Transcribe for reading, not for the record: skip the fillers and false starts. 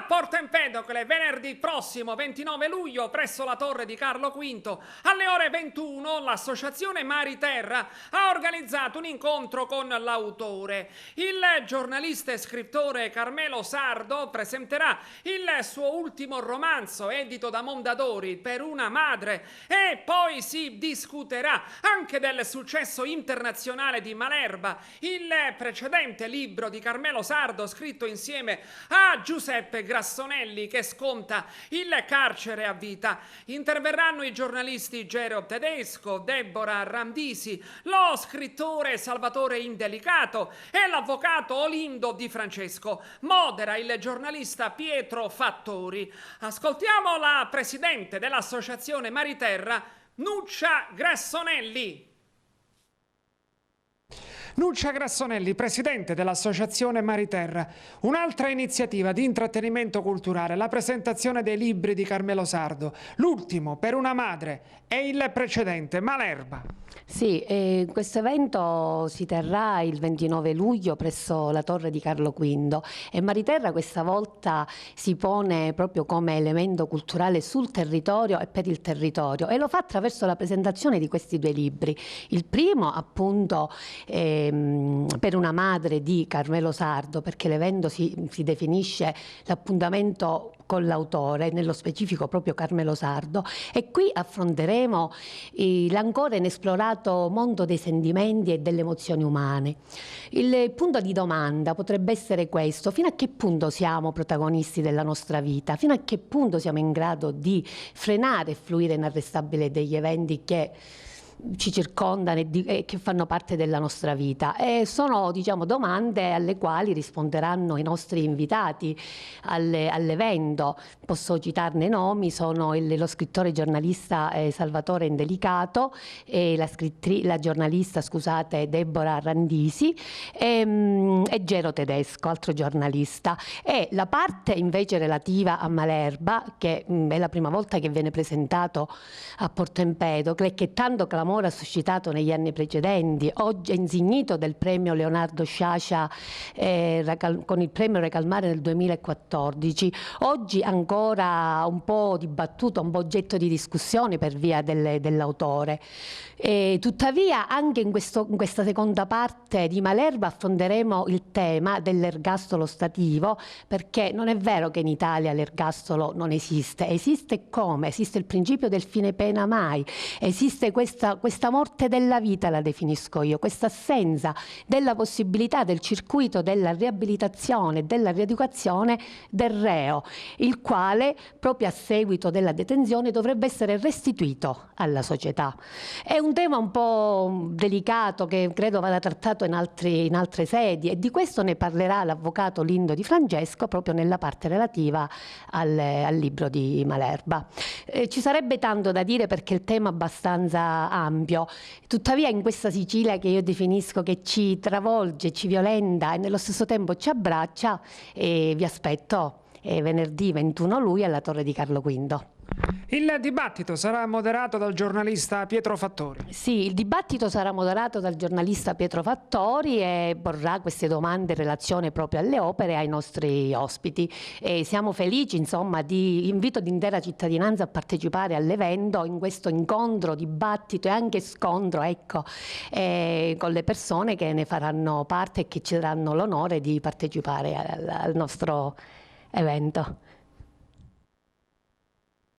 Porto Empedocle venerdì prossimo 29 luglio presso la Torre di Carlo V alle ore 21 l'associazione Mari Terra ha organizzato un incontro con l'autore. Il giornalista e scrittore Carmelo Sardo presenterà il suo ultimo romanzo edito da Mondadori, Per una madre, e poi si discuterà anche del successo internazionale di Malerba, il precedente libro di Carmelo Sardo scritto insieme a Giuseppe Grassonelli, che sconta il carcere a vita. Interverranno i giornalisti Gero Tedesco, Deborah Randisi, lo scrittore Salvatore Indelicato e l'avvocato Olindo Di Francesco. Modera il giornalista Pietro Fattori. Ascoltiamo la presidente dell'associazione Mari Terra, Nuccia Grassonelli. Nuccia Grassonelli, presidente dell'associazione Mari Terra. Un'altra iniziativa di intrattenimento culturale, la presentazione dei libri di Carmelo Sardo. L'ultimo, Per una madre, e il precedente, Malerba. Sì, questo evento si terrà il 29 luglio presso la Torre di Carlo V e Mari Terra questa volta si pone proprio come elemento culturale sul territorio e per il territorio, e lo fa attraverso la presentazione di questi due libri. Il primo appunto Per una madre di Carmelo Sardo, perché l'evento si definisce l'appuntamento con l'autore, nello specifico proprio Carmelo Sardo, e qui affronteremo l'ancora inesplorato mondo dei sentimenti e delle emozioni umane. Il punto di domanda potrebbe essere questo: fino a che punto siamo protagonisti della nostra vita? Fino a che punto siamo in grado di frenare il fluire inarrestabile degli eventi che ci circondano e che fanno parte della nostra vita? E sono, diciamo, domande alle quali risponderanno i nostri invitati all'evento. Posso citarne i nomi: sono lo scrittore e giornalista Salvatore Indelicato e la giornalista, scusate, Deborah Randisi e Gero Tedesco, altro giornalista. E la parte invece relativa a Malerba, che è la prima volta che viene presentato a Porto Empedocle, che tanto clamore ha suscitato negli anni precedenti, oggi è insignito del premio Leonardo Sciascia con il premio Recalmare nel 2014, oggi ancora un po' dibattuto, un po' oggetto di discussione per via dell'autore. Tuttavia anche in questa seconda parte di Malerba affronteremo il tema dell'ergastolo stativo, perché non è vero che in Italia l'ergastolo non esiste. Esiste come? Esiste il principio del fine pena mai, esiste questa morte della vita, la definisco io, questa assenza della possibilità del circuito della riabilitazione, della rieducazione del reo, il quale proprio a seguito della detenzione dovrebbe essere restituito alla società. È un tema un po' delicato che credo vada trattato in altre sedi, e di questo ne parlerà l'avvocato Olindo Di Francesco proprio nella parte relativa al libro di Malerba. Ci sarebbe tanto da dire perché il tema è abbastanza ampio, tuttavia in questa Sicilia che io definisco che ci travolge, ci violenta e nello stesso tempo ci abbraccia, vi aspetto venerdì 21 luglio alla Torre di Carlo V. Il dibattito sarà moderato dal giornalista Pietro Fattori. Sì, il dibattito sarà moderato dal giornalista Pietro Fattori e porrà queste domande in relazione proprio alle opere ai nostri ospiti. E siamo felici, insomma, invito l'intera cittadinanza a partecipare all'evento, in questo incontro, dibattito e anche scontro, ecco, con le persone che ne faranno parte e che ci daranno l'onore di partecipare al nostro evento.